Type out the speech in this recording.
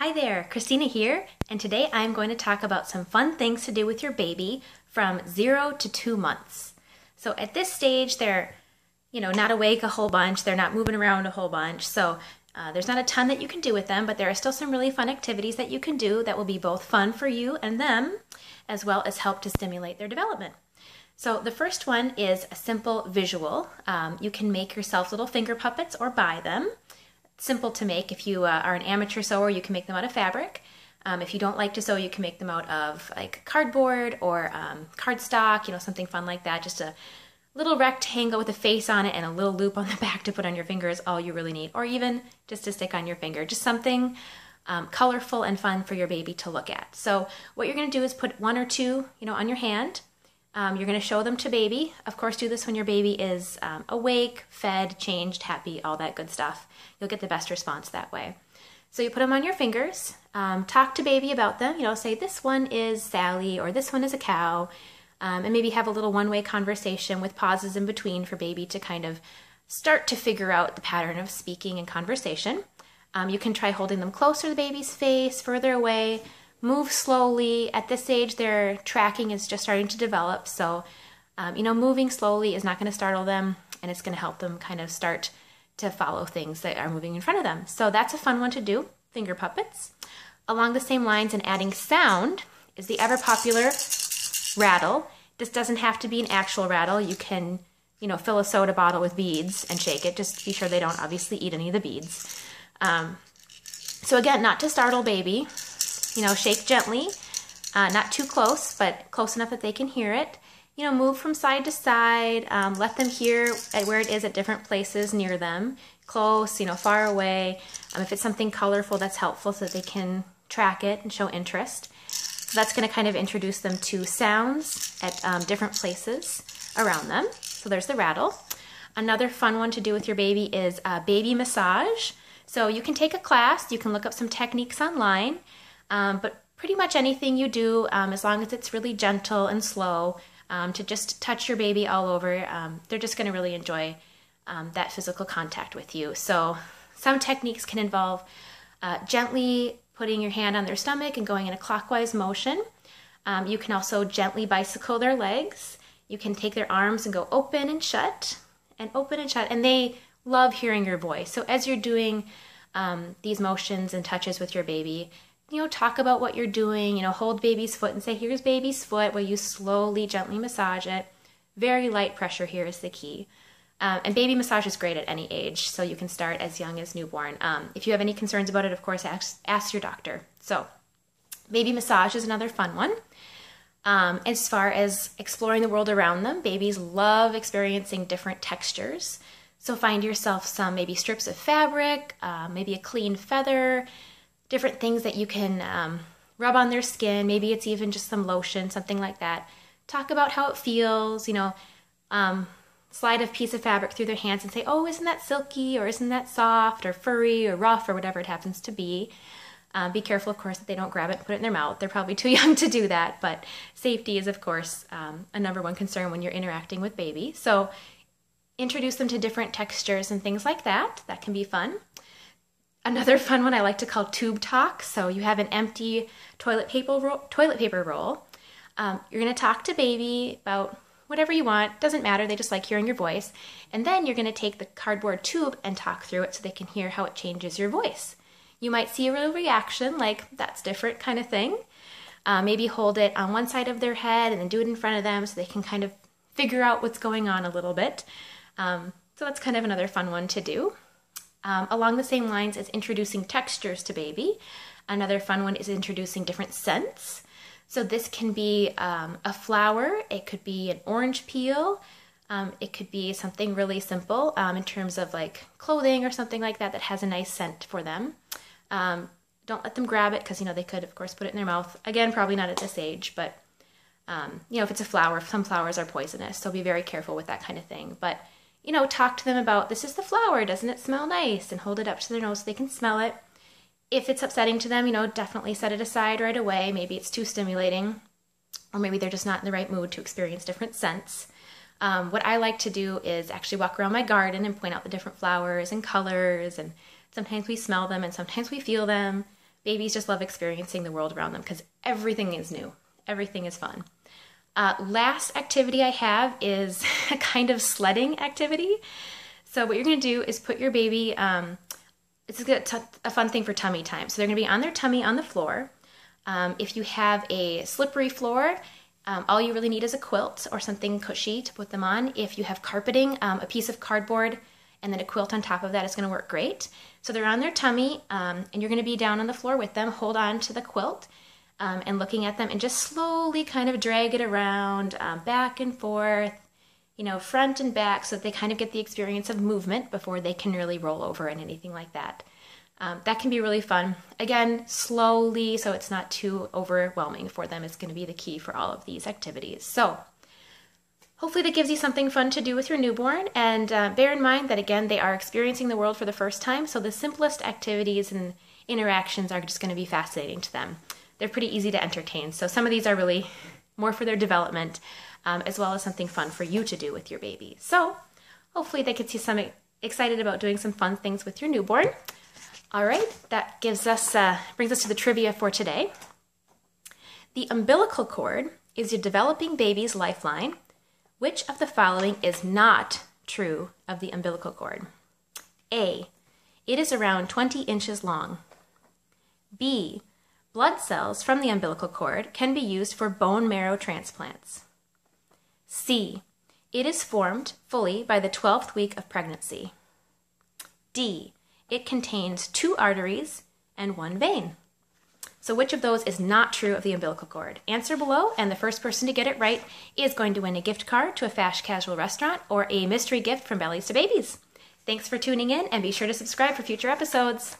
Hi there, Christina here, and today I'm going to talk about some fun things to do with your baby from 0 to 2 months. So at this stage, they're, not awake a whole bunch, they're not moving around a whole bunch, so there's not a ton that you can do with them, but there are still some really fun activities that you can do that will be both fun for you and them, as well as help to stimulate their development. So the first one is a simple visual. You can make yourself little finger puppets or buy them. Simple to make. If you are an amateur sewer, you can make them out of fabric. If you don't like to sew, you can make them out of like cardboard or cardstock, something fun like that. Just a little rectangle with a face on it and a little loop on the back to put on your finger is all you really need, or even just to stick on your finger. Just something colorful and fun for your baby to look at. So what you're going to do is put one or two, on your hand. You're going to show them to baby. Of course, do this when your baby is awake, fed, changed, happy, all that good stuff. You'll get the best response that way. So you put them on your fingers, talk to baby about them, say this one is Sally or this one is a cow, and maybe have a little one-way conversation with pauses in between for baby to kind of start to figure out the pattern of speaking and conversation. You can try holding them closer to the baby's face, further away. Move slowly. At this age, their tracking is just starting to develop. So, moving slowly is not going to startle them, and it's going to help them kind of start to follow things that are moving in front of them. So that's a fun one to do, finger puppets. Along the same lines and adding sound is the ever popular rattle. This doesn't have to be an actual rattle. You can, fill a soda bottle with beads and shake it. Just be sure they don't obviously eat any of the beads. So again, not to startle baby. Shake gently, not too close, but close enough that they can hear it. Move from side to side, let them hear where it is at different places near them, close, far away. If it's something colorful, that's helpful so that they can track it and show interest. So that's going to kind of introduce them to sounds at different places around them. So there's the rattle. Another fun one to do with your baby is baby massage. So you can take a class, you can look up some techniques online. But pretty much anything you do, as long as it's really gentle and slow, to just touch your baby all over, they're just going to really enjoy that physical contact with you. So some techniques can involve gently putting your hand on their stomach and going in a clockwise motion. You can also gently bicycle their legs. You can take their arms and go open and shut, and they love hearing your voice. So as you're doing these motions and touches with your baby, talk about what you're doing, hold baby's foot and say, here's baby's foot, where you slowly, gently massage it. Very light pressure here is the key. And baby massage is great at any age, so you can start as young as newborn. If you have any concerns about it, of course, ask your doctor. So baby massage is another fun one. As far as exploring the world around them, babies love experiencing different textures. So find yourself some maybe strips of fabric, maybe a clean feather, different things that you can rub on their skin. Maybe it's even just some lotion, something like that. Talk about how it feels, slide a piece of fabric through their hands and say, oh, isn't that silky, or isn't that soft or furry or rough or whatever it happens to be. Be careful, of course, that they don't grab it and put it in their mouth. They're probably too young to do that, but safety is, of course, a number one concern when you're interacting with baby. So introduce them to different textures and things like that. That can be fun. Another fun one I like to call tube talk. So you have an empty toilet paper roll. You're going to talk to baby about whatever you want. Doesn't matter. They just like hearing your voice. And then you're going to take the cardboard tube and talk through it so they can hear how it changes your voice. You might see a real reaction, like that's different kind of thing. Maybe hold it on one side of their head and then do it in front of them so they can kind of figure out what's going on a little bit. So that's kind of another fun one to do. Along the same lines as introducing textures to baby, another fun one is introducing different scents. So this can be a flower, it could be an orange peel, it could be something really simple in terms of like clothing or something like that that has a nice scent for them. Don't let them grab it because, they could, of course, put it in their mouth. Again, probably not at this age, but, if it's a flower, some flowers are poisonous, so be very careful with that kind of thing. But talk to them about, this is the flower, doesn't it smell nice? And hold it up to their nose so they can smell it. If it's upsetting to them, definitely set it aside right away. Maybe it's too stimulating, or maybe they're just not in the right mood to experience different scents. What I like to do is actually walk around my garden and point out the different flowers and colors, and sometimes we smell them and sometimes we feel them. Babies just love experiencing the world around them because everything is new. Everything is fun. Last activity I have is a kind of sledding activity. So what you're going to do is put your baby, it's a fun thing for tummy time. So they're going to be on their tummy on the floor. If you have a slippery floor, all you really need is a quilt or something cushy to put them on. If you have carpeting, a piece of cardboard and then a quilt on top of that is going to work great. So they're on their tummy, and you're going to be down on the floor with them. Hold on to the quilt and looking at them, and just slowly kind of drag it around, back and forth, front and back, so that they kind of get the experience of movement before they can really roll over and anything like that. That can be really fun. Again, slowly, so it's not too overwhelming for them, is going to be the key for all of these activities. So hopefully that gives you something fun to do with your newborn, and bear in mind that, again, they are experiencing the world for the first time, so the simplest activities and interactions are just going to be fascinating to them. They're pretty easy to entertain, so some of these are really more for their development, as well as something fun for you to do with your baby. So hopefully that gets you some excited about doing some fun things with your newborn. All right, that brings us to the trivia for today. The umbilical cord is your developing baby's lifeline. Which of the following is not true of the umbilical cord? A, it is around 20 inches long. B, blood cells from the umbilical cord can be used for bone marrow transplants. C, it is formed fully by the 12th week of pregnancy. D, it contains 2 arteries and 1 vein. So which of those is not true of the umbilical cord? Answer below, and the first person to get it right is going to win a gift card to a fast casual restaurant or a mystery gift from Bellies to Babies. Thanks for tuning in, and be sure to subscribe for future episodes.